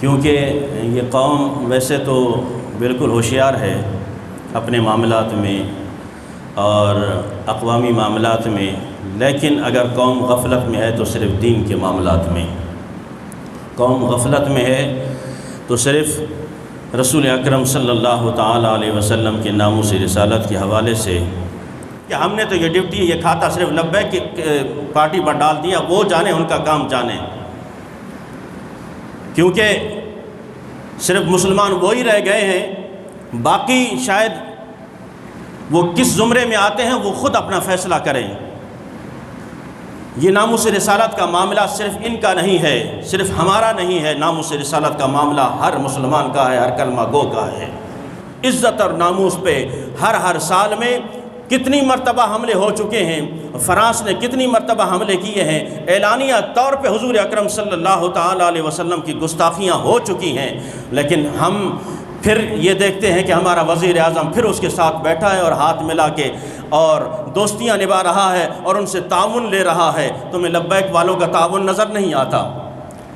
کیونکہ یہ قوم ویسے تو بالکل ہوشیار ہے اپنے معاملات میں اور اقوامی معاملات میں، لیکن اگر قوم غفلت میں ہے تو صرف دین کے معاملات میں، قوم غفلت میں ہے تو صرف رسول اکرم صلی اللہ تعالیٰ علیہ وسلم کے ناموس رسالت کے حوالے سے کہ ہم نے تو یہ ڈیوٹی یہ کھاتا صرف لبیک کی پارٹی پر ڈال دیا، وہ جانے ان کا کام جانے، کیونکہ صرف مسلمان وہی رہ گئے ہیں، باقی شاید وہ کس زمرے میں آتے ہیں وہ خود اپنا فیصلہ کریں۔ یہ ناموس رسالت کا معاملہ صرف ان کا نہیں ہے، صرف ہمارا نہیں ہے، ناموس رسالت کا معاملہ ہر مسلمان کا ہے، ہر کلمہ گو کا ہے۔ عزت اور ناموس پہ ہر سال میں کتنی مرتبہ حملے ہو چکے ہیں، فرانس نے کتنی مرتبہ حملے کیے ہیں، اعلانیہ طور پہ حضور اکرم صلی اللہ تعالیٰ علیہ وسلم کی گستاخیاں ہو چکی ہیں، لیکن ہم پھر یہ دیکھتے ہیں کہ ہمارا وزیر اعظم پھر اس کے ساتھ بیٹھا ہے اور ہاتھ ملا کے اور دوستیاں نبھا رہا ہے اور ان سے تعاون لے رہا ہے۔ تمہیں لبیک والوں کا تعاون نظر نہیں آتا،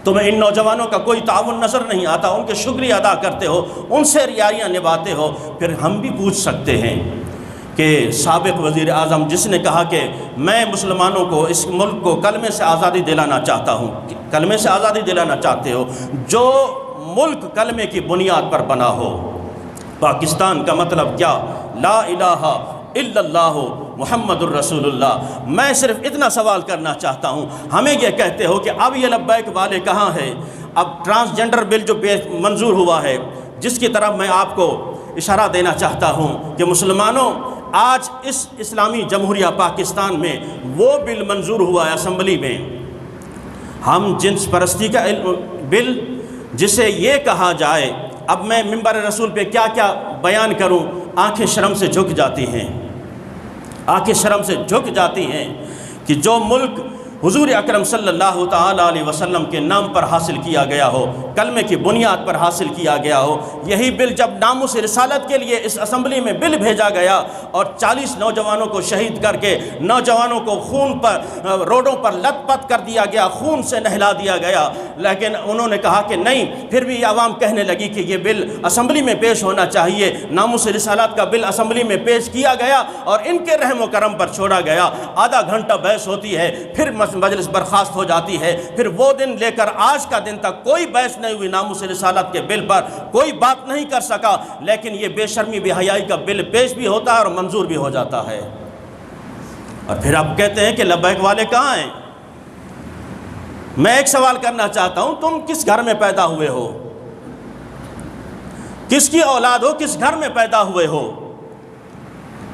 تمہیں ان نوجوانوں کا کوئی تعاون نظر نہیں آتا، ان کے شکریہ ادا کرتے ہو، ان سے ریاریاں نبھاتے ہو۔ پھر ہم بھی پوچھ سکتے ہیں کہ سابق وزیر اعظم جس نے کہا کہ میں مسلمانوں کو، اس ملک کو کلمے سے آزادی دلانا چاہتا ہوں، کلمے سے آزادی دلانا چاہتے ہو، جو ملک کلمے کی بنیاد پر بنا ہو۔ پاکستان کا مطلب کیا؟ لا الہ الا اللہ محمد الرسول اللہ۔ میں صرف اتنا سوال کرنا چاہتا ہوں، ہمیں یہ کہتے ہو کہ اب یہ لبیک والے کہاں ہیں؟ اب ٹرانسجنڈر بل جو منظور ہوا ہے، جس کی طرف میں آپ کو اشارہ دینا چاہتا ہوں کہ مسلمانوں، آج اس اسلامی جمہوریہ پاکستان میں وہ بل منظور ہوا ہے اسمبلی میں، ہم جنس پرستی کا بل، جسے یہ کہا جائے، اب میں منبر رسول پہ کیا کیا بیان کروں، آنکھیں شرم سے جھک جاتی ہیں، آنکھیں شرم سے جھک جاتی ہیں کہ جو ملک حضور اکرم صلی اللہ تعالیٰ علیہ وسلم کے نام پر حاصل کیا گیا ہو، کلمے کی بنیاد پر حاصل کیا گیا ہو، یہی بل جب ناموس رسالت کے لیے اس اسمبلی میں بل بھیجا گیا اور 40 نوجوانوں کو شہید کر کے نوجوانوں کو خون پر روڈوں پر لت پت کر دیا گیا، خون سے نہلا دیا گیا، لیکن انہوں نے کہا کہ نہیں، پھر بھی عوام کہنے لگی کہ یہ بل اسمبلی میں پیش ہونا چاہیے۔ ناموس رسالت کا بل اسمبلی میں پیش کیا گیا اور ان کے رحم و کرم پر چھوڑا گیا، آدھا گھنٹہ بحث ہوتی ہے، پھر مجلس برخاست ہو جاتی ہے، پھر وہ دن لے کر آج کا دن تک کوئی بحث نہیں ہوئی، ناموس رسالت کے بل پر کوئی بات نہیں کر سکا، لیکن یہ بے شرمی بے حیائی کا بل پیش بھی ہوتا ہے اور منظور بھی ہو جاتا ہے۔ اور پھر آپ کہتے ہیں کہ لبیک والے کہاں ہیں؟ میں ایک سوال کرنا چاہتا ہوں، تم کس گھر میں پیدا ہوئے ہو؟ کس کی اولاد ہو؟ کس گھر میں پیدا ہوئے ہو؟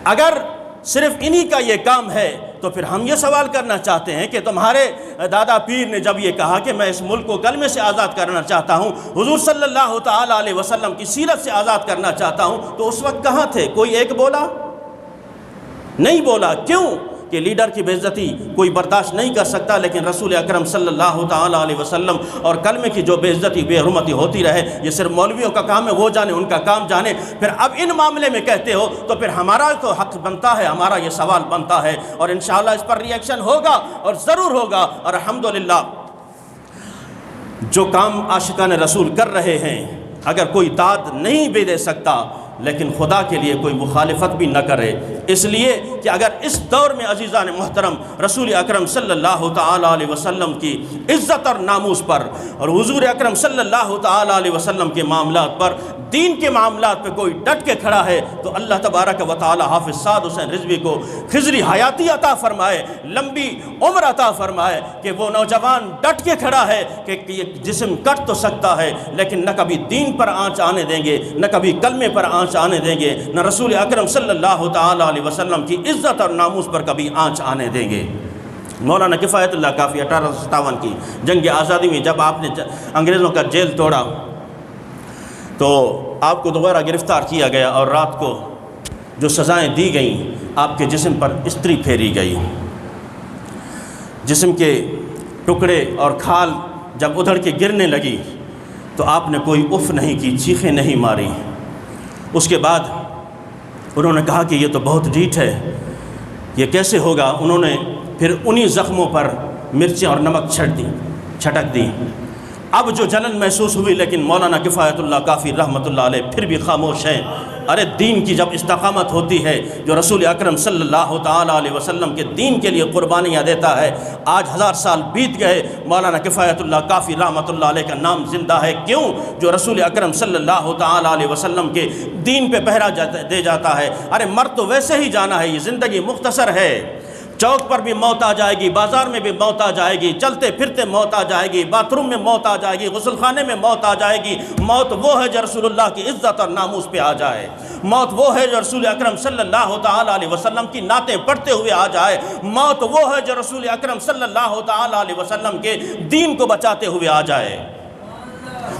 اگر صرف انہی کا یہ کام ہے تو پھر ہم یہ سوال کرنا چاہتے ہیں کہ تمہارے دادا پیر نے جب یہ کہا کہ میں اس ملک کو کلمے سے آزاد کرنا چاہتا ہوں، حضور صلی اللہ تعالیٰ علیہ وسلم کی سیرت سے آزاد کرنا چاہتا ہوں، تو اس وقت کہاں تھے؟ کوئی ایک بولا؟ نہیں بولا۔ کیوں؟ کہ لیڈر کی بے عزتی کوئی برداشت نہیں کر سکتا، لیکن رسول اکرم صلی اللہ تعالیٰ علیہ وسلم اور کلمے کی جو بے عزتی بے حرمتی ہوتی رہے، یہ صرف مولویوں کا کام ہے، وہ جانے، ان کا کام جانے۔ پھر اب ان معاملے میں کہتے ہو تو پھر ہمارا تو حق بنتا ہے، ہمارا یہ سوال بنتا ہے، اور انشاءاللہ اس پر ری ایکشن ہوگا اور ضرور ہوگا۔ اور الحمدللہ جو کام عاشقان رسول کر رہے ہیں، اگر کوئی داد نہیں بھی دے سکتا، لیکن خدا کے لیے کوئی مخالفت بھی نہ کرے، اس لیے کہ اگر اس دور میں عزیزان محترم رسول اکرم صلی اللہ تعالیٰ علیہ وسلم کی عزت اور ناموس پر اور حضور اکرم صلی اللہ تعالیٰ علیہ وسلم کے معاملات پر، دین کے معاملات پہ کوئی ڈٹ کے کھڑا ہے تو اللہ تبارک و تعالی حافظ سعد حسین رضوی کو خضری حیاتی عطا فرمائے، لمبی عمر عطا فرمائے، کہ وہ نوجوان ڈٹ کے کھڑا ہے کہ یہ جسم کٹ تو سکتا ہے لیکن نہ کبھی دین پر آنچ آنے دیں گے، نہ کبھی کلمے پر آنچ آنے دیں گے، نہ رسول اکرم صلی اللہ تعالیٰ علیہ وسلم کی عزت اور ناموس پر کبھی آنچ آنے دیں گے۔ مولانا کفایت اللہ کافی 1857 کی جنگ آزادی میں جب آپ نے انگریزوں کا جیل توڑا تو آپ کو دوبارہ گرفتار کیا گیا اور رات کو جو سزائیں دی گئیں آپ کے جسم پر استری پھیری گئی، جسم کے ٹکڑے اور کھال جب ادھڑ کے گرنے لگی تو آپ نے کوئی اف نہیں کی، چیخیں نہیں ماری۔ اس کے بعد انہوں نے کہا کہ یہ تو بہت ڈھیٹ ہے، یہ کیسے ہوگا؟ انہوں نے پھر انہی زخموں پر مرچیں اور نمک چھٹک دی۔ اب جو جلن محسوس ہوئی، لیکن مولانا کفایت اللہ کافی رحمۃ اللہ علیہ پھر بھی خاموش ہیں۔ ارے دین کی جب استقامت ہوتی ہے، جو رسول اکرم صلی اللہ تعالیٰ علیہ وسلم کے دین کے لیے قربانیاں دیتا ہے، آج 1000 سال بیت گئے، مولانا کفایت اللہ کافی رحمۃ اللہ علیہ کا نام زندہ ہے۔ کیوں؟ جو رسول اکرم صلی اللہ تعالیٰ علیہ وسلم کے دین پہ پہرا دے جاتا ہے۔ ارے مر تو ویسے ہی جانا ہے، یہ زندگی مختصر ہے۔ چوک پر بھی موت آ جائے گی، بازار میں بھی موت آ جائے گی، چلتے پھرتے موت آ جائے گی، باتھ روم میں موت آ جائے گی، غسل خانے میں موت آ جائے گی۔ موت وہ ہے جو رسول اللہ کی عزت اور ناموس پہ آ جائے۔ موت وہ ہے جو رسول اکرم صلی اللہ تعالیٰ علیہ وسلم کی نعتیں پڑھتے ہوئے آ جائے۔ موت وہ ہے جو رسول اکرم صلی اللہ تعالیٰ علیہ وسلم کے دین کو بچاتے ہوئے آ جائے۔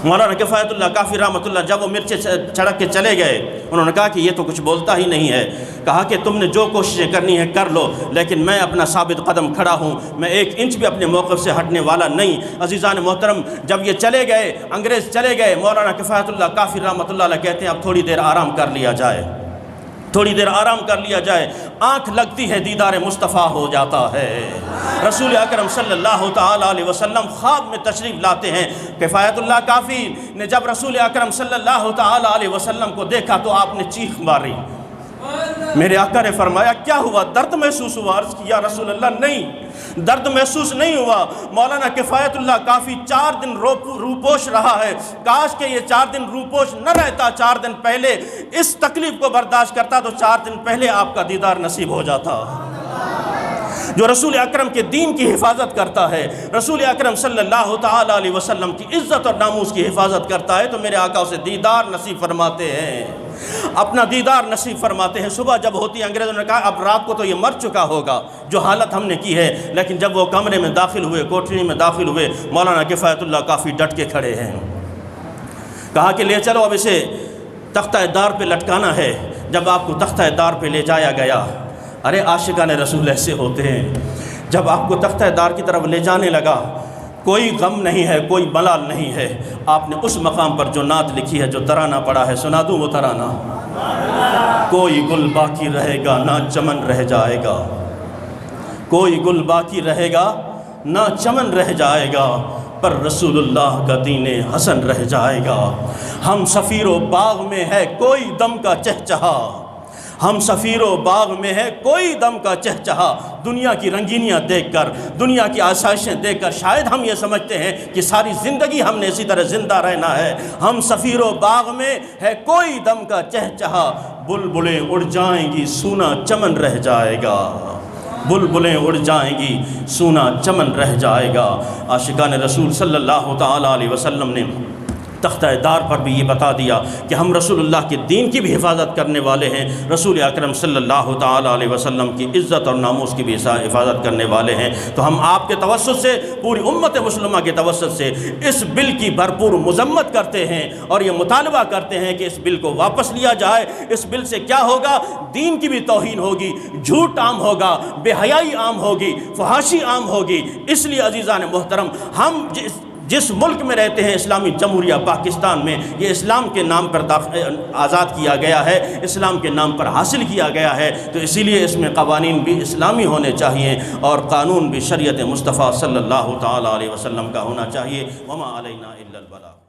مولانا کفایت اللہ کافی رحمۃ اللہ جب وہ مرچیں چھڑک کے چلے گئے، انہوں نے کہا کہ یہ تو کچھ بولتا ہی نہیں ہے۔ کہا کہ تم نے جو کوششیں کرنی ہے کر لو، لیکن میں اپنا ثابت قدم کھڑا ہوں، میں 1 انچ بھی اپنے موقف سے ہٹنے والا نہیں۔ عزیزان محترم، جب یہ چلے گئے، انگریز چلے گئے، مولانا کفایت اللہ کافی رحمۃ اللہ علیہ کہتے ہیں اب تھوڑی دیر آرام کر لیا جائے، تھوڑی دیر آرام کر لیا جائے۔ آنکھ لگتی ہے دیدار مصطفیٰ ہو جاتا ہے۔ رسول اکرم صلی اللہ تعالیٰ علیہ وسلم خواب میں تشریف لاتے ہیں۔ کفایت اللہ کافی نے جب رسول اکرم صلی اللہ تعالیٰ علیہ وسلم کو دیکھا تو آپ نے چیخ ماری۔ میرے آقا نے فرمایا کیا ہوا؟ درد محسوس ہوا؟ عرض کی یا رسول اللہ نہیں، درد محسوس نہیں ہوا۔ مولانا کفایت اللہ کافی 4 دن روپوش رہا ہے۔ کاش کہ یہ 4 دن روپوش نہ رہتا، 4 دن پہلے اس تکلیف کو برداشت کرتا تو 4 دن پہلے آپ کا دیدار نصیب ہو جاتا۔ جو رسول اکرم کے دین کی حفاظت کرتا ہے، رسول اکرم صلی اللہ تعالیٰ علیہ وسلم کی عزت اور ناموس کی حفاظت کرتا ہے، تو میرے آقا اسے دیدار نصیب فرماتے ہیں، اپنا دیدار نصیب فرماتے ہیں۔ صبح جب ہوتی انگریزوں نے کہا اب رات کو تو یہ مر چکا ہوگا جو حالت ہم نے کی ہے، لیکن جب وہ کمرے میں داخل ہوئے، کوٹری میں داخل ہوئے، مولانا کفایت اللہ کافی ڈٹ کے کھڑے ہیں۔ کہا کہ لے چلو اب اسے تختہ دار پہ لٹکانا ہے۔ جب آپ کو تختہ دار پہ لے جایا گیا، ارے عاشقان رسول ایسے ہوتے ہیں، جب آپ کو تختہ دار کی طرف لے جانے لگا، کوئی غم نہیں ہے، کوئی ملال نہیں ہے۔ آپ نے اس مقام پر جو نعت لکھی ہے، جو ترانہ پڑھا ہے، سنا دوں وہ ترانہ؟ کوئی گل باقی رہے گا نہ چمن رہ جائے گا، کوئی گل باقی رہے گا نہ چمن رہ جائے گا، پر رسول اللہ کا دین حسن رہ جائے گا۔ ہم سفیر و باغ میں ہے کوئی دم کا چہچہا، ہم سفیر و باغ میں ہے کوئی دم کا چہچہا۔ دنیا کی رنگینیاں دیکھ کر، دنیا کی آسائشیں دیکھ کر شاید ہم یہ سمجھتے ہیں کہ ساری زندگی ہم نے اسی طرح زندہ رہنا ہے۔ ہم سفیر و باغ میں ہے کوئی دم کا چہچہا، بلبلیں اڑ جائیں گی سونا چمن رہ جائے گا، بلبلیں اڑ جائیں گی سونا چمن رہ جائے گا۔ عاشقان رسول صلی اللہ تعالیٰ علیہ وسلم نے تختہ دار پر بھی یہ بتا دیا کہ ہم رسول اللہ کے دین کی بھی حفاظت کرنے والے ہیں، رسول اکرم صلی اللہ تعالیٰ علیہ وسلم کی عزت اور ناموس کی بھی حفاظت کرنے والے ہیں۔ تو ہم آپ کے توسط سے، پوری امت مسلمہ کے توسط سے اس بل کی بھرپور مذمت کرتے ہیں اور یہ مطالبہ کرتے ہیں کہ اس بل کو واپس لیا جائے۔ اس بل سے کیا ہوگا؟ دین کی بھی توہین ہوگی، جھوٹ عام ہوگا، بے حیائی عام ہوگی، فحاشی عام ہوگی۔ اس لیے عزیزان محترم، ہم جس ملک میں رہتے ہیں، اسلامی جمہوریہ پاکستان میں، یہ اسلام کے نام پر آزاد کیا گیا ہے، اسلام کے نام پر حاصل کیا گیا ہے، تو اسی لیے اس میں قوانین بھی اسلامی ہونے چاہیے اور قانون بھی شریعت مصطفیٰ صلی اللہ تعالیٰ علیہ وسلم کا ہونا چاہیے۔ وما علینا الا البلاغ۔